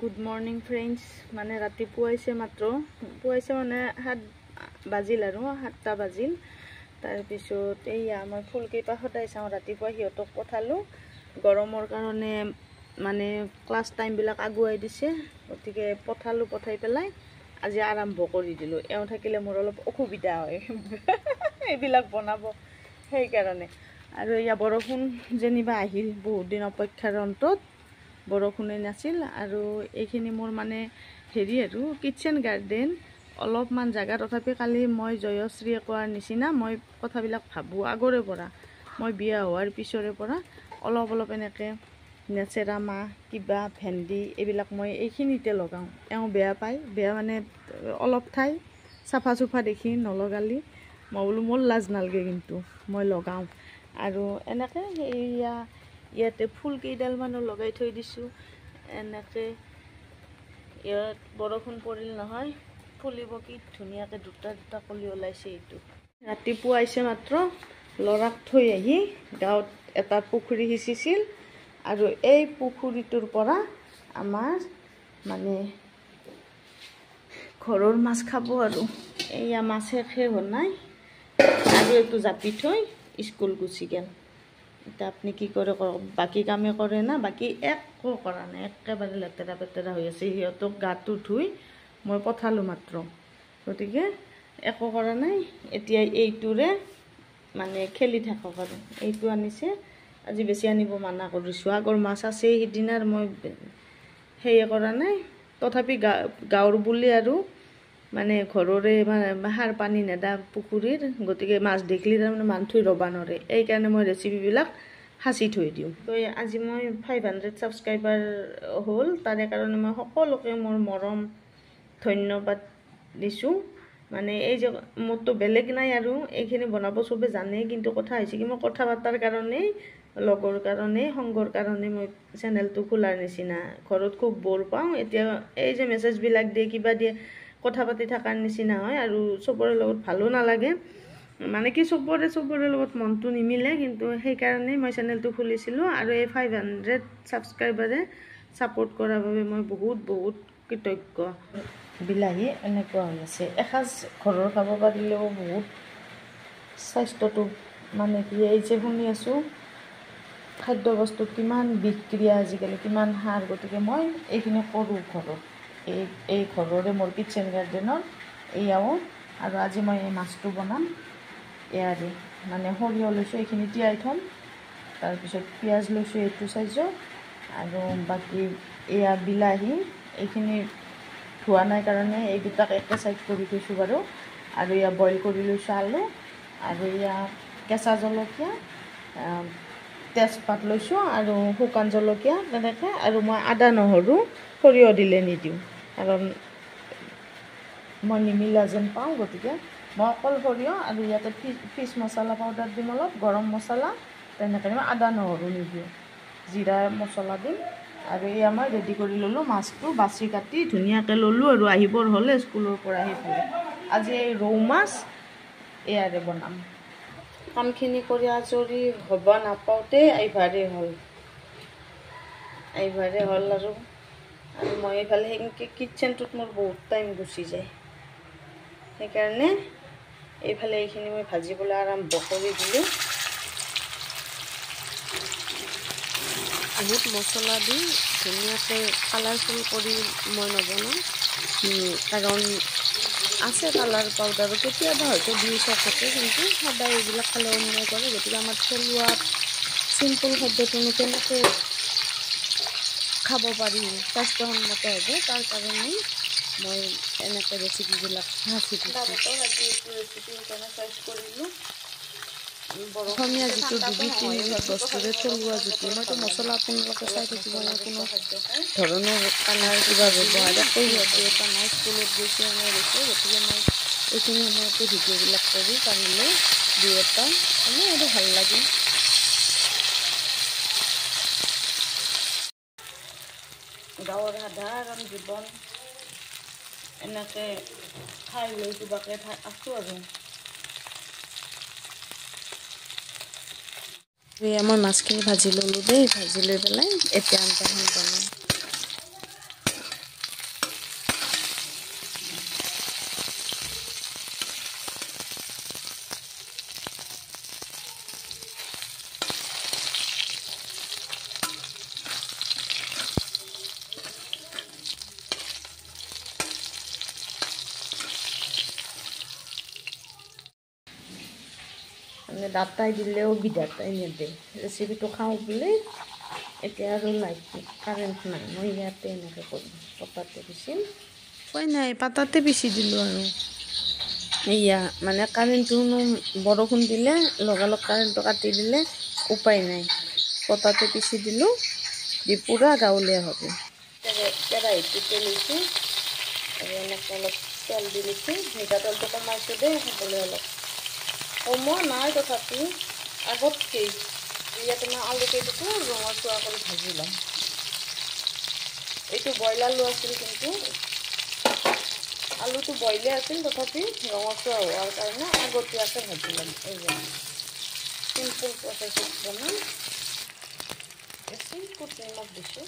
Good morning friends, মানে ৰাতি পুৱাইছে মাত্ৰ পুৱাইছে মানে 7 বাজিল আৰু 7টা বাজিল। তাৰ পিছত এইয়া মই ফুলকেইপা সদায় চাওঁ ৰাতিপুৱা সিহঁতক পঠালো গৰমৰ কাৰণে মানে ক্লাছ টাইম বিলাক আগুৱাই দিছে গতিকে পঠালো পঠাই পেলাই আজি আৰম্ভ কৰি দিলো। এওঁ থাকিলে মোৰ অলপ অসুবিধা হয় এইবিলাক বনাব সেই কাৰণে। আৰু ইয়া বৰষুণ যেনিবা আহিল বহুত দিন অপেক্ষাৰ অন্তত বৰষুণে নাছিল। আৰু এইখিনি মোৰ মানে হেৰি আৰু কিচেন গাৰ্ডেন অলপমান জায়গা, তথাপি কালি মই জয়শ্ৰীয়ে কোৱাৰ নিচিনা মই কথাবিলাক ভাবোঁ আগৰে পৰা, মই বিয়া হোৱাৰ পিছৰে পৰা অলপ অলপ এনেকৈ নেচেৰা মাহ কিবা ভেন্দি এইবিলাক মই এইখিনিতে লগাওঁ। এওঁ বেয়া পায়, বেয়া মানে অলপ ঠাই চাফা চুফা দেখি নলগালি মই বোলো মোৰ লাজ নালগে কিন্তু মই লগাওঁ। আৰু এনেকৈ সেয়া ইয়াতে ফুল কেইডালমানো লগাই থৈ দিছোঁ। এনেকৈ ইয়াত বৰষুণ পৰিল নহয়, ফুলিব কি ধুনীয়াকৈ দুটা দুটা কলি ওলাইছে। এইটো ৰাতিপুৱা আহিছে মাত্ৰ ল'ৰাক থৈ আহি গাঁৱত এটা পুখুৰী সিঁচিছিল আৰু এই পুখুৰীটোৰ পৰা আমাৰ মানে ঘৰৰ মাছ খাব। আৰু এয়া মাছে শেষ হোৱা নাই আৰু এইটো জাপি থৈ স্কুল গুচি গ'ল। এতিয়া আপুনি কি কৰে কৰক, বাকী কামে কৰে না, বাকী একো কৰা নাই, একেবাৰে লেতেৰা পেতেৰা হৈ আছে। সিহঁতক গাটো ধুই মই পঠালোঁ মাত্ৰ, গতিকে একো কৰা নাই। এতিয়া এইটোৰে মানে খেলি থাকক। আৰু এইটো আনিছে আজি, বেছি আনিব মানা কৰিছোঁ। আগৰ মাছ আছে সিদিনাৰ মই সেয়ে কৰা নাই, তথাপি গাঁৱৰ বুলি আৰু মানে ঘৰৰে সাৰ পানী নেদা পুখুৰীৰ, গতিকে মাছ দেখিলে তাৰমানে মানুহটোৱে ৰ'বা নৰে। এইকাৰণে মই ৰেচিপিবিলাক সাঁচি থৈ দিওঁ। তো আজি মই 500 ছাবস্ক্ৰাইবাৰ হ'ল, তাৰে কাৰণে মই সকলোকে মোৰ মৰম ধন্যবাদ দিছোঁ। মানে এই যে মোৰতো বেলেগ নাই আৰু এইখিনি বনাব চবে জানে, কিন্তু কথা হৈছে কি মই কথা পতাৰ কাৰণেই, লগৰ কাৰণেই, সংগৰ কাৰণেই মই চেনেলটো খোলাৰ নিচিনা। ঘৰত খুব বৰ পাওঁ এতিয়া, এই যে মেছেজবিলাক দিয়ে কিবা দিয়ে কথা পাতি থকাৰ নিচিনা হয় আৰু চবৰে লগত ভালো নালাগে। মানে কি চবৰে লগত মনটো নিমিলে, কিন্তু সেইকাৰণেই মই চেনেলটো খুলিছিলোঁ। আৰু এই 500 ছাবস্ক্ৰাইবাৰে ছাপোৰ্ট কৰাৰ বাবে মই বহুত বহুত কৃতজ্ঞ। বিলাহী এনেকুৱা হৈ আছে, এসাঁজ ঘৰৰ খাব পাৰিলেও বহুত স্বাস্থ্যটো মানে কি, এই যে শুনি আছোঁ খাদ্য বস্তুত কিমান বিক্ৰিয়া আজিকালি, কিমান সাৰ, গতিকে মই এইখিনি কৰোঁ ঘৰত। এই ঘৰৰে মোৰ কিচেন গাৰ্ডেনৰ এয়াও। আৰু আজি মই এই মাছটো বনাম এয়াৰে, মানে সৰিয়হ লৈছোঁ এইখিনি তিয়াই থ'ম, তাৰপিছত পিঁয়াজ লৈছোঁ এইটো চাইজৰ, আৰু বাকী এয়া বিলাহী এইখিনি ধোৱা নাই কাৰণে এই দুটাক একে চাইড কৰি থৈছোঁ বাৰু। আৰু এয়া বইল কৰি লৈছোঁ আলু, আৰু এয়া কেঁচা জলকীয়া, তেজপাত লৈছোঁ আৰু শুকান জলকীয়া তেনেকৈ। আৰু মই আদা নহৰু সৰিয়হ দিলে নিদিওঁ, কাৰণ মই নিমিলা যেন পাওঁ, গতিকে মই অকল সৰিয়হ আৰু ইয়াতে ফিছ মছলা পাউডাৰ দিম, অলপ গৰম মছলা তেনেকৈ মই আদা নহৰু নিদিওঁ, জিৰা মছলা দিম। আৰু এয়া মই ৰেডি কৰি ল'লোঁ, মাছটো বাছি কাটি ধুনীয়াকৈ ল'লোঁ। আৰু আহিবৰ হ'লে স্কুলৰ পৰা সেইফালে আজি এই ৰৌ মাছ এয়াৰে বনাম। কামখিনি কৰি আজৰি হ'ব নাপাওঁতেই আইভাৰে হ'ল আৰু মই এইফালে কিটচেনটোত মোৰ বহুত টাইম গুচি যায়, সেইকাৰণে এইফালে এইখিনি মই ভাজিবলৈ আৰম্ভ কৰি দিলোঁ। বহুত মছলা দি ধুনীয়াকৈ কালাৰফুল কৰি মই নবনাওঁ, কাৰণ আছে কালাৰ পাউডাৰো কেতিয়াবা হয়তো দি থাকে, কিন্তু সদায় এইবিলাক খালে অন্যায় কৰে। গতিকে আমাৰ থলুৱা চিম্পুল খাদ্যটোনো কেনেকৈ খাব পাৰি স্বাস্থ্যসন্মত হ'ব, তাৰ কাৰণেই মই এনেকৈ ৰেচিপিবিলাক সাঁচি দিছোঁ। ৰেচিপি সেইকাৰণে চইচ কৰিলোঁ। অসমীয়া যিটো 2-3 বস্তুৰে থলুৱা জুতি, মইতো মছলা আপোনালোকে চাই থাকিব, মই কোনো ধৰণৰ কালাৰ কিবা ব্যৱহাৰ কৰি এটা নাই। স্কুলত গৈছে এনে গৈছে, গতিকে মই এইখিনি সময়তে ভিডিঅ'বিলাক কৰোঁ, পাৰিলে 2-এটা এনেই আৰু ভাল লাগে। গাঁৱৰ সাধাৰণ জীৱন, এনেকৈ খাই লৈ কিবাকৈ আছোঁ আৰু। এয়া মই মাছখিনি ভাজি ল'লোঁ দেই, ভাজি লৈ পেলাই এতিয়া আঞ্জাখন বনাম। মানে দাঁতাই দিলেও বিদাতাই নিদিয়ে ৰেচিপিটো খাওঁ বুলি এতিয়া আৰু লাইট কাৰেণ্ট নাই মই ইয়াতে এনেকৈ কৰিম পতাতে পিচিম উপায় নাই পাতাতে পিচি দিলোঁ আৰু এয়া মানে কাৰেণ্টটোনো বৰষুণ দিলে লগালগ কাৰেণ্টটো কাটি দিলে উপায় নাই পতাতে পিচি দিলোঁ দি পূৰা গাঁৱলীয়া হবে কেৰাহীটো তেলিছোঁ আৰু এনেকৈ অলপ তেল দি লৈছোঁ মিঠাতেলটো কমাইছোঁ দেই খাবলৈ অলপ কমোৱা নাই তথাপি আগতকৈ ইয়াতে মই আলুকেইটুকু ৰঙচুৱা কৰি ভাজি ল'ম এইটো বইল আলু আছিল কিন্তু আলুটো বইলে আছিল তথাপি ৰঙচুৱা হোৱাৰ কাৰণে আগতীয়াকৈ ভাজি ল'ম এই যে চিম্পুল প্ৰচেছত বনাম বেছি ক'ত নিমখ দিছোঁ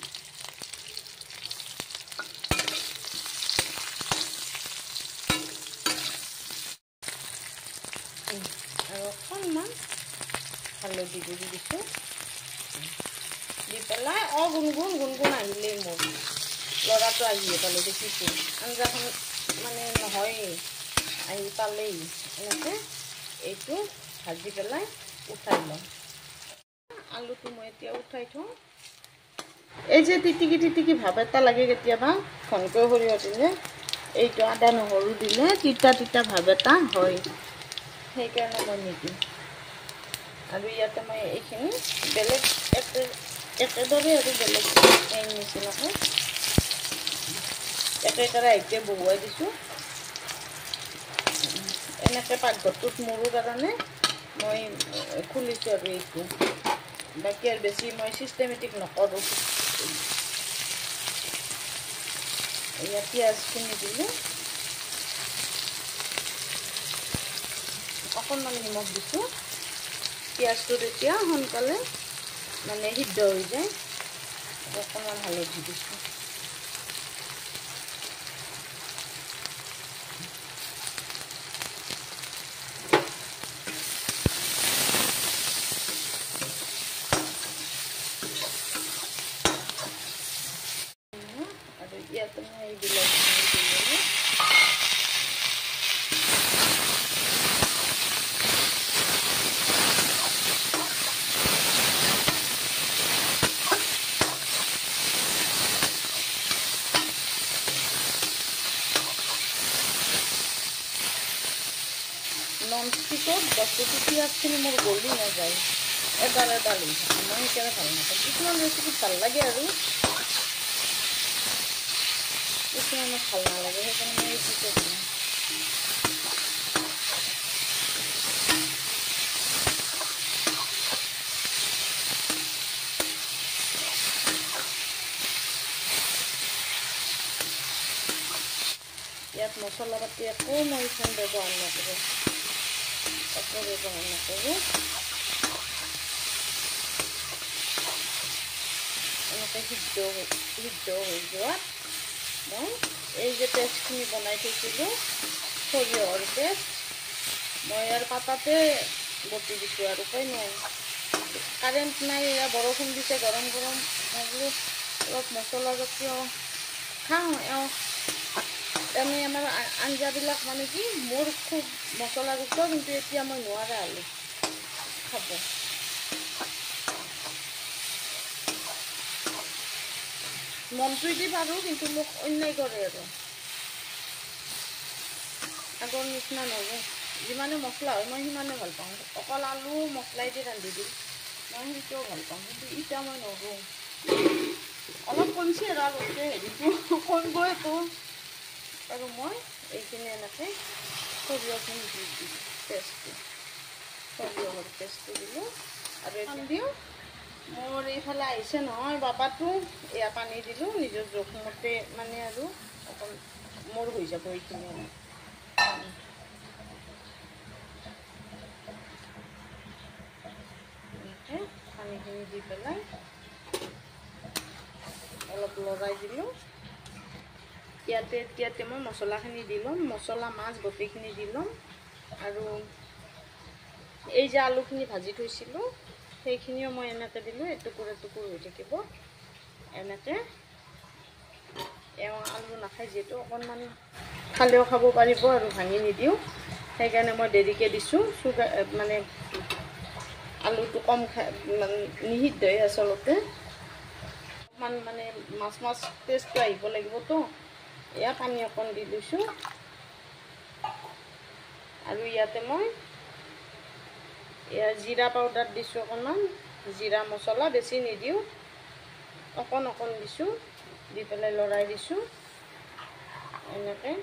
আৰু অকণমান হালধি গুড়ি দিছোঁ দি পেলাই গুণগুণ আহিলেই মোৰ ল'ৰাটো আহিয়ে পালে দেখিছোঁ আঞ্জাখন মানে নহয়েই আহি পালেই এনেকৈ এইটো ভাজি পেলাই উঠাই ল'ম আলুটো মই এতিয়া উঠাই থওঁ এই যে তিটিকি ভাৱ এটা লাগে কেতিয়াবা ঘনকৈ সৰিয়হ দিলে এইটো আদা নহৰু দিলে তিতা ভাৱ এটা হয় সেইকাৰণে মই নিদিওঁ আৰু ইয়াতে মই এইখিনি বেলেগ একেদৰে আৰু বেলেগ এই নিচিনাকৈ কেৰাহীতে বহুৱাই দিছোঁ এনেকৈ পাকঘৰটোত মোৰো কাৰণে মই খুলিছোঁ আৰু এইটো বাকী আৰু বেছি মই চিষ্টেমেটিক নকৰোঁ ইয়াত পিঁয়াজখিনি দিলোঁ অকণমান নিমখ দিছোঁ পিঁয়াজটো তেতিয়া সোনকালে মানে সিদ্ধ হৈ যায় অকণমান হালধি দিছোঁ আৰু ইয়াতে মই এই বিলাহীখিনি দিলোঁ ননষ্টিকত বস্তুটো পিঁয়াজখিনি মোৰ গলি নাযায় এডাল হৈ থাকে মই সেইকাৰণে ভাল নাপাওঁ কিছুমান ৰেচিপিত ভাল লাগে আৰু কিছুমানত ভাল নালাগে সেইকাৰণে মই এইটোকে দিওঁ ইয়াত মছলা পাতি একো মই ইখন ব্যৱহাৰ নকৰোঁ এনেকৈ সিদ্ধ হৈ যোৱাত মই এই যে পেষ্টখিনি বনাই থৈছিলোঁ সৰিয়হৰ পেষ্ট মই ইয়াৰ পাতাতে বটি দিছোঁ আৰু উপায় নাই কাৰেণ্ট নাই এয়া বৰষুণ দিছে গৰম মই বোলো অলপ মছলাজাতীয় খাওঁ এনেই আমাৰ আঞ্জাবিলাক মানে কি মোৰ খুব মছলাযুক্ত কিন্তু এতিয়া মই নোৱাৰা হ'লোঁ খাব মনটো দি পাৰোঁ কিন্তু মোক অন্যায় কৰে আৰু আগৰ নিচিনা নহয় যিমানে মছলা হয় মই সিমানে ভাল পাওঁ অকল আলু মছলাই দি ৰান্ধি দিওঁ মই সেইটোও ভাল পাওঁ কিন্তু এতিয়া মই নৰোঁ অলপ কমছে আৰু আলুতে হেৰিটো কমবইতো আৰু মই এইখিনি এনেকৈ সৰিয়হখিনি দি দিলোঁ সৰিয়হৰ পেষ্টটো দিলোঁ আৰু এইখন দিওঁ মোৰ এইফালে আহিছে নহয় বাবাটো এয়া পানী দিলোঁ নিজৰ জোখমতে মানে আৰু অকণ মোৰ হৈ যাব এইখিনি এনেকৈ পানীখিনি দি পেলাই অলপ লৰাই দিলোঁ ইয়াতে মই মছলাখিনি দি ল'ম মছলা মাছ গোটেইখিনি দি ল'ম আৰু এই যে আলুখিনি ভাজি থৈছিলোঁ সেইখিনিও মই এনেকৈ দিলোঁ এটুকুৰ হৈ থাকিব এনেকৈ এওঁ আলু নাখায় যিহেতু অকণমান খালেও খাব পাৰিব আৰু ভাঙি নিদিওঁ সেইকাৰণে মই দেৰিকৈ দিছোঁ চুগাৰ মানে আলুটো কম খাই নিসিদ্ধই আচলতে অকণমান মানে মাছ মাছ টেষ্টটো আহিব লাগিবতো এয়া পানী অকণ দি লৈছোঁ আৰু ইয়াতে মই এয়া জিৰা পাউডাৰ দিছোঁ অকণমান জিৰা মছলা বেছি নিদিওঁ অকণ অকণ দিছোঁ দি পেলাই লৰাই দিছোঁ এনেকৈ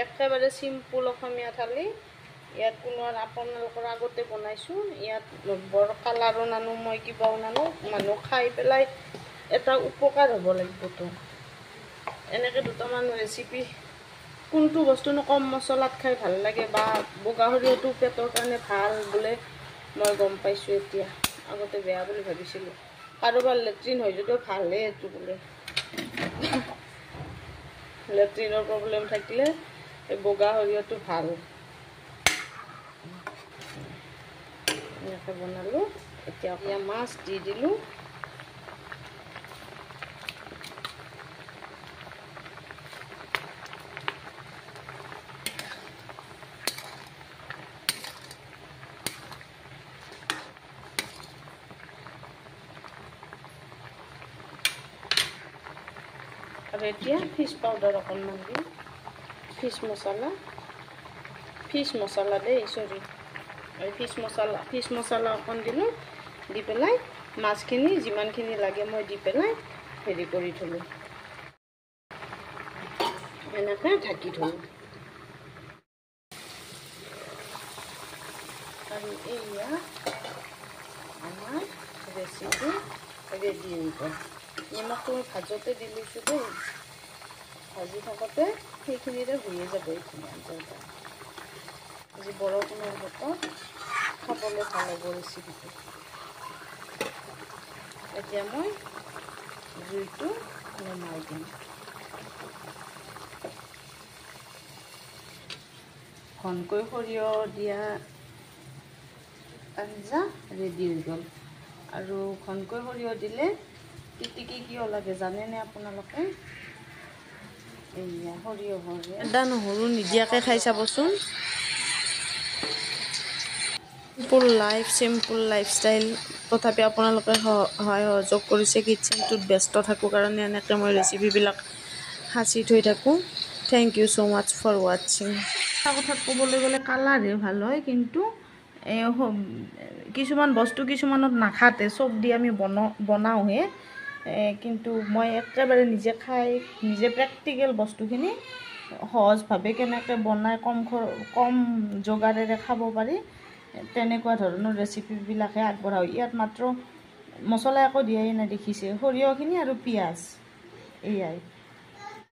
একেবাৰে চিম্পুল অসমীয়া থালি ইয়াত কোনো আপোনালোকৰ আগতে বনাইছোঁ ইয়াত বৰ কালাৰো নানো মই কিবাও নানো মানুহ খাই পেলাই এটা উপকাৰ হ'ব লাগিবতো এনেকৈ দুটামান ৰেচিপি কোনটো বস্তুনো কম মছলাত খাই ভাল লাগে বা বগা সৰিয়হটো পেটৰ কাৰণে ভাল বোলে মই গম পাইছোঁ এতিয়া আগতে বেয়া বুলি ভাবিছিলোঁ কাৰোবাৰ লেট্ৰিন হৈ যদিও ভালেই এইটো বোলে লেট্ৰিনৰ প্ৰব্লেম থাকিলে এই বগা সৰিয়হটো ভাল এনেকৈ বনালোঁ এতিয়া মাছ দি দিলোঁ আৰু এতিয়া ফিছ পাউডাৰ অকণমান দিম ফিছ মছলা দেই চৰি এই ফিছ মছলা অকণ দিলোঁ দি পেলাই মাছখিনি যিমানখিনি লাগে মই দি পেলাই হেৰি কৰি থলোঁ এনেকৈ ঢাকি থলোঁ আৰু এয়া আমাৰ ৰেচিপি ৰেডি হৈ গ'ল নিমখটো মই ভাজতে দি লৈছোঁ দেই ভাজি থাকোঁতে সেইখিনিৰে হৈয়ে যাব এইখিনি আঞ্জাটা আজি বৰষুণৰ বতৰ খাবলৈ ভাল হ'ব ৰেচিপিটো এতিয়া মই জুইটো নমাই দিম ঘনকৈ সৰিয়হ দিয়া আঞ্জা ৰেডি হৈ গ'ল আৰু ঘনকৈ সৰিয়হ দিলে টিটিকি কিয় লাগে জানেনে আপোনালোকে এয়া সৰিয়হৰ আদা নহৰু নিদিয়াকৈ খাই চাবচোন চিম্পুল লাইফষ্টাইল তথাপি আপোনালোকে সহায় সহযোগ কৰিছে কিটচেনটোত ব্যস্ত থাকোঁ কাৰণে এনেকৈ মই ৰেচিপিবিলাক সাঁচি থৈ থাকোঁ thank you so' much for ৱাটছিং এটা কথাত ক'বলৈ গ'লে কালাৰহে ভাল হয় কিন্তু কিছুমান বস্তু কিছুমানত নাখাতে চব দি আমি বনাওঁহে কিন্তু মই একেবাৰে নিজে খাই নিজে প্ৰেক্টিকেল বস্তুখিনি সহজভাৱে কেনেকৈ বনাই কম যোগাৰেৰে খাব পাৰি তেনেকুৱা ধৰণৰ ৰেচিপিবিলাকহে আগবঢ়াওঁ ইয়াত মাত্ৰ মছলা একো দিয়াই নাই দেখিছে সৰিয়হখিনি আৰু পিঁয়াজ এয়াই